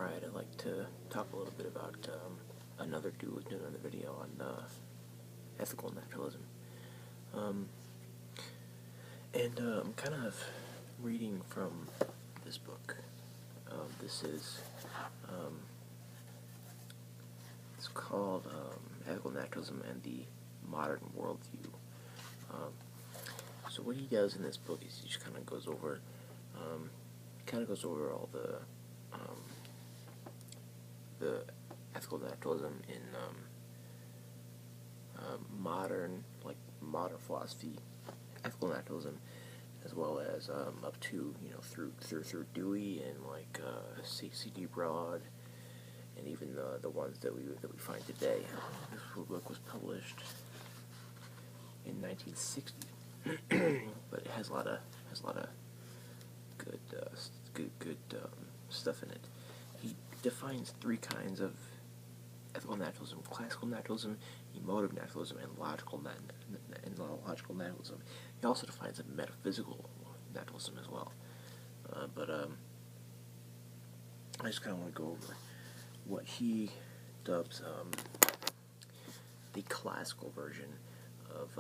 Alright, I'd like to talk a little bit about another video on ethical naturalism. I'm kind of reading from this book. It's called Ethical Naturalism and the Modern Worldview. So what he does in this book is he just kind of goes over all the ethical naturalism in modern philosophy, ethical naturalism, as well as up to through Dewey and C.D. Broad, and even the ones that we find today. This book was published in 1960, but it has a lot of good stuff in it. He defines three kinds of ethical naturalism: classical naturalism, emotive naturalism, and logical naturalism. He also defines a metaphysical naturalism as well. I just kind of want to go over what he dubs the classical version of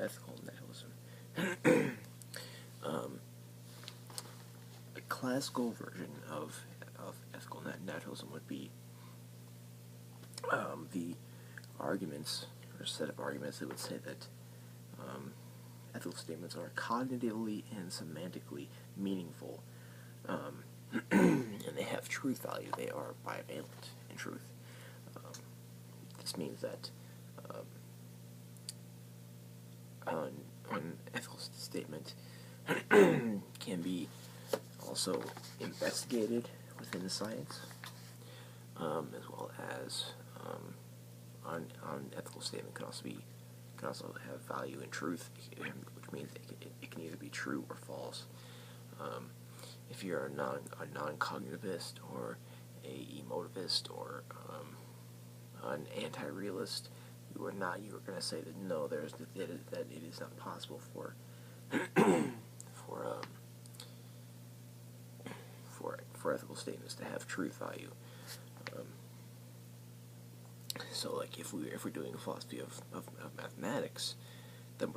ethical naturalism. The classical version of ethical naturalism would be the arguments, or a set of arguments that would say that ethical statements are cognitively and semantically meaningful, and they have truth value. They are bivalent in truth. This means that an ethical statement can be also investigated within the science, as well as an ethical statement can also have value in truth, which means it can either be true or false. If you're a non-cognitivist or a emotivist or an anti-realist, you are going to say that no, that it is not possible for ethical statements to have truth value. So, like, if we're doing a philosophy of mathematics, then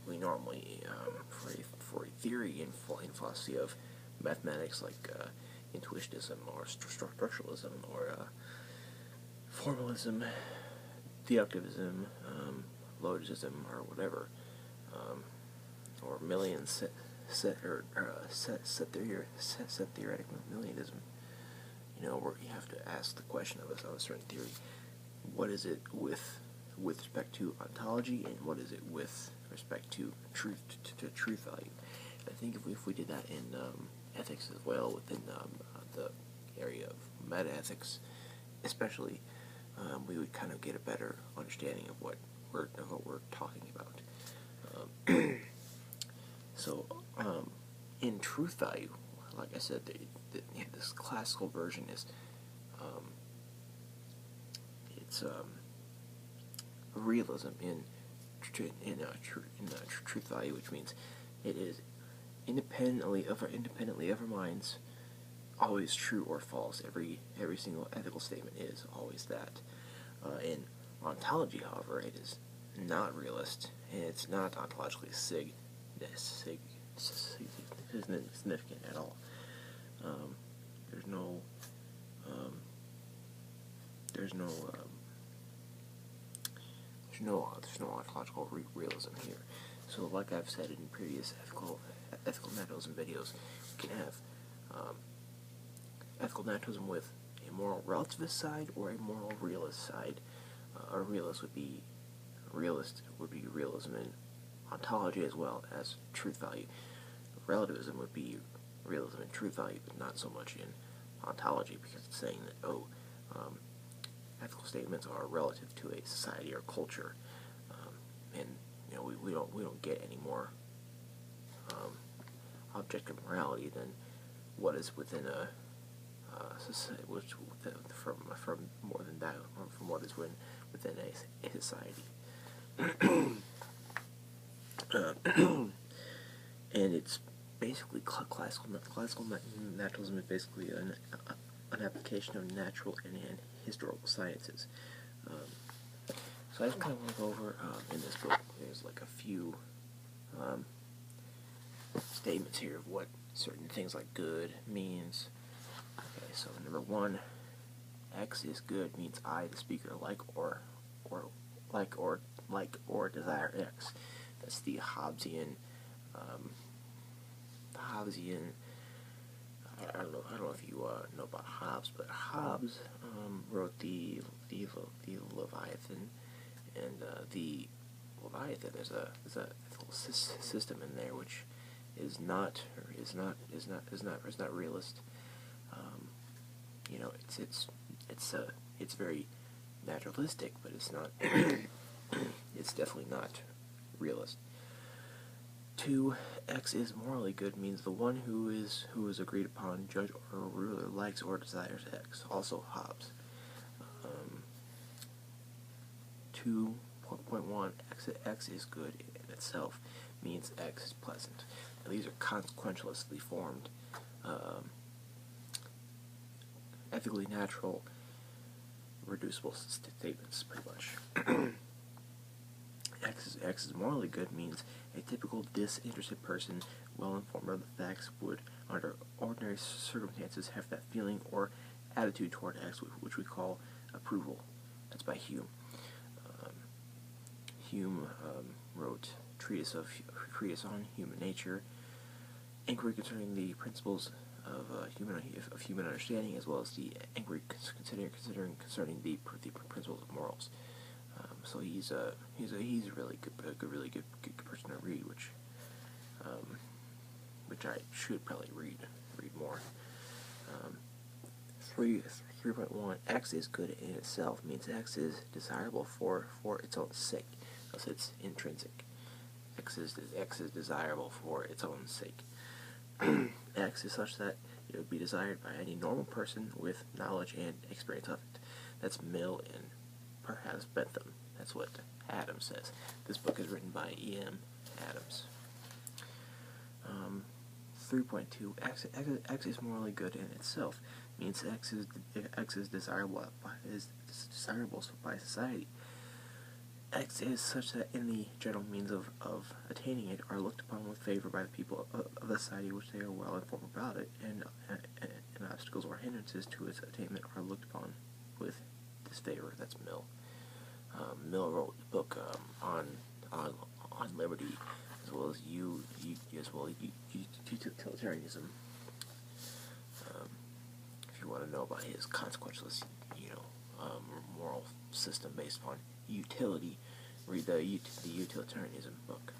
we normally for a theory in philosophy of mathematics, like intuitionism or structuralism or formalism, deductivism, logism, or whatever, or set theoretic millionism. Where you have to ask the question of a certain theory: what is it with respect to ontology, and what is it with respect to truth value? I think if we did that in ethics as well, within the area of metaethics, especially, we would kind of get a better understanding of what we're talking about. So, in truth value, like I said, this classical version is realism in truth value, which means it is independently of our minds, always true or false. Every single ethical statement is always that. In ontology, however, it is not realist, and it's not ontologically significant at all. There's no ontological realism here. So, like I've said in previous ethical naturalism videos, we can have ethical naturalism with a moral relativist side or a moral realist side. A realist would be realism in ontology as well as truth value. Relativism would be realism in truth value, but not so much in ontology, because it's saying that ethical statements are relative to a society or culture, and we don't get any more objective morality than what is within a society, from more than that, from what is within a society. And basically classical naturalism is basically an application of natural and historical sciences. So I just kind of want to go over in this book. There's like a few statements here of what certain things like good means. Okay, so number one, X is good means I, the speaker, like or desire X. That's the Hobbesian. I don't know if you know about Hobbes, but Hobbes wrote the Leviathan, and the Leviathan. There's a little system in there which is not realist. It's very naturalistic, but it's not. It's definitely not realist. 2. X is morally good means the one who is agreed upon, judge or ruler likes or desires X. Also Hobbes. 2.1 X is good in itself means X is pleasant. Now, these are consequentialistly formed, ethically natural, reducible statements, pretty much. X is morally good means a typical disinterested person, well informed of the facts, would, under ordinary circumstances, have that feeling or attitude toward X, which we call approval. That's by Hume. Hume wrote treatise on human nature, inquiry concerning the principles of human understanding, as well as the inquiry concerning the principles of morals. So he's a really good person to read, which I should probably read more. 3.1 X is good in itself means X is desirable for its own sake. Thus it's intrinsic. X is desirable for its own sake. X is such that it would be desired by any normal person with knowledge and experience of it. That's Mill and perhaps Bentham. That's what Adams says. This book is written by E.M. Adams. 3.2 X is morally good in itself means X is desirable by society. X is such that in the general means of attaining it are looked upon with favor by the people of the society which they are well informed about it, and obstacles or hindrances to its attainment are looked upon with disfavor. That's Mill. Mill wrote the book on liberty, as well as utilitarianism. If you want to know about his consequentialist, moral system based upon utility, read the utilitarianism book.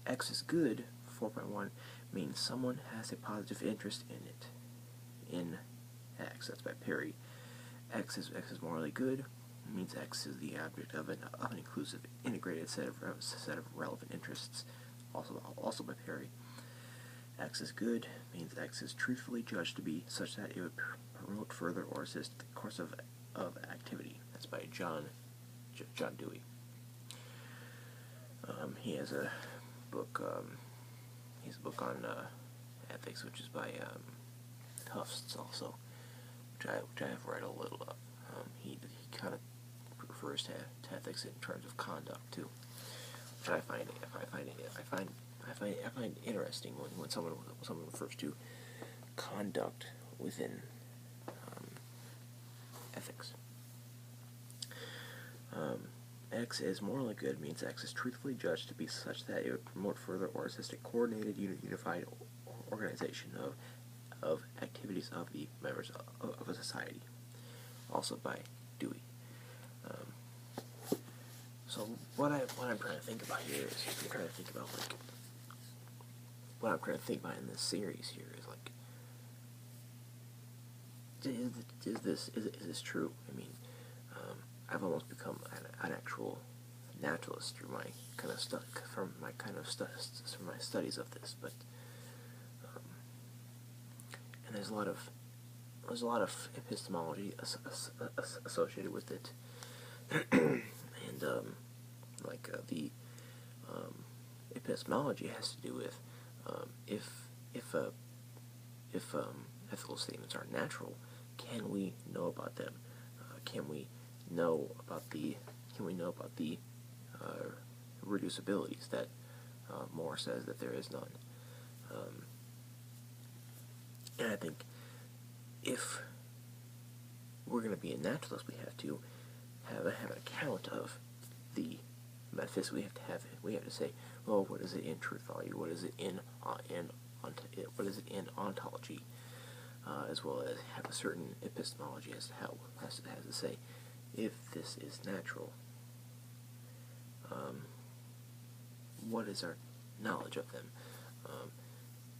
X is good. 4.1 means someone has a positive interest in it. In X, that's by Perry. X is morally good means X is the object of an inclusive, integrated set of relevant interests. Also by Perry. X is good means X is truthfully judged to be such that it would promote, further, or assist the course of activity. That's by John Dewey. He has a book. He has a book on ethics, which is by Tufts also, which I have read a little of. He kind of refers to ethics in terms of conduct too, which I find interesting when someone refers to conduct within ethics. X is morally good means X is truthfully judged to be such that it would promote, further, or assist a coordinated, unified organization of activities of the members of a society. Also by Dewey. So what I'm trying to think about here is I'm trying to think about what I'm trying to think about in this series here is like, is this true? I mean, I've almost become an actual naturalist through my kind of studies of this, but and there's a lot of epistemology associated with it, and epistemology has to do with if ethical statements are natural, can we know about them? Can we know about the reducibilities that Moore says that there is none? And I think if we're going to be a naturalist, we have to have an account of the metaphysics. We have to say, well, what is it in truth value? What is it in ontology? As well as have a certain epistemology as to how has to say if this is natural. What is our knowledge of them?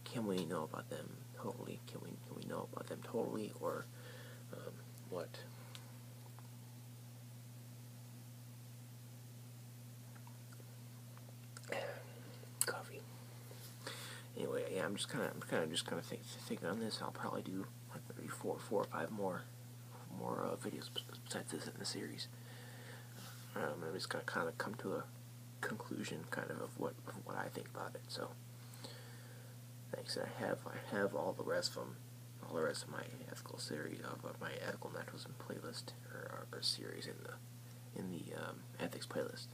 Can we know about them totally? Can we know about them totally, or what? Coffee. Anyway, yeah, I'm just kind of thinking on this. I'll probably do like maybe four or five more videos besides this in the series. I'm just gonna kind of come to a conclusion, kind of what I think about it. So, thanks. I have all the rest of my ethical series of my ethical naturalism playlist or series in the ethics playlist.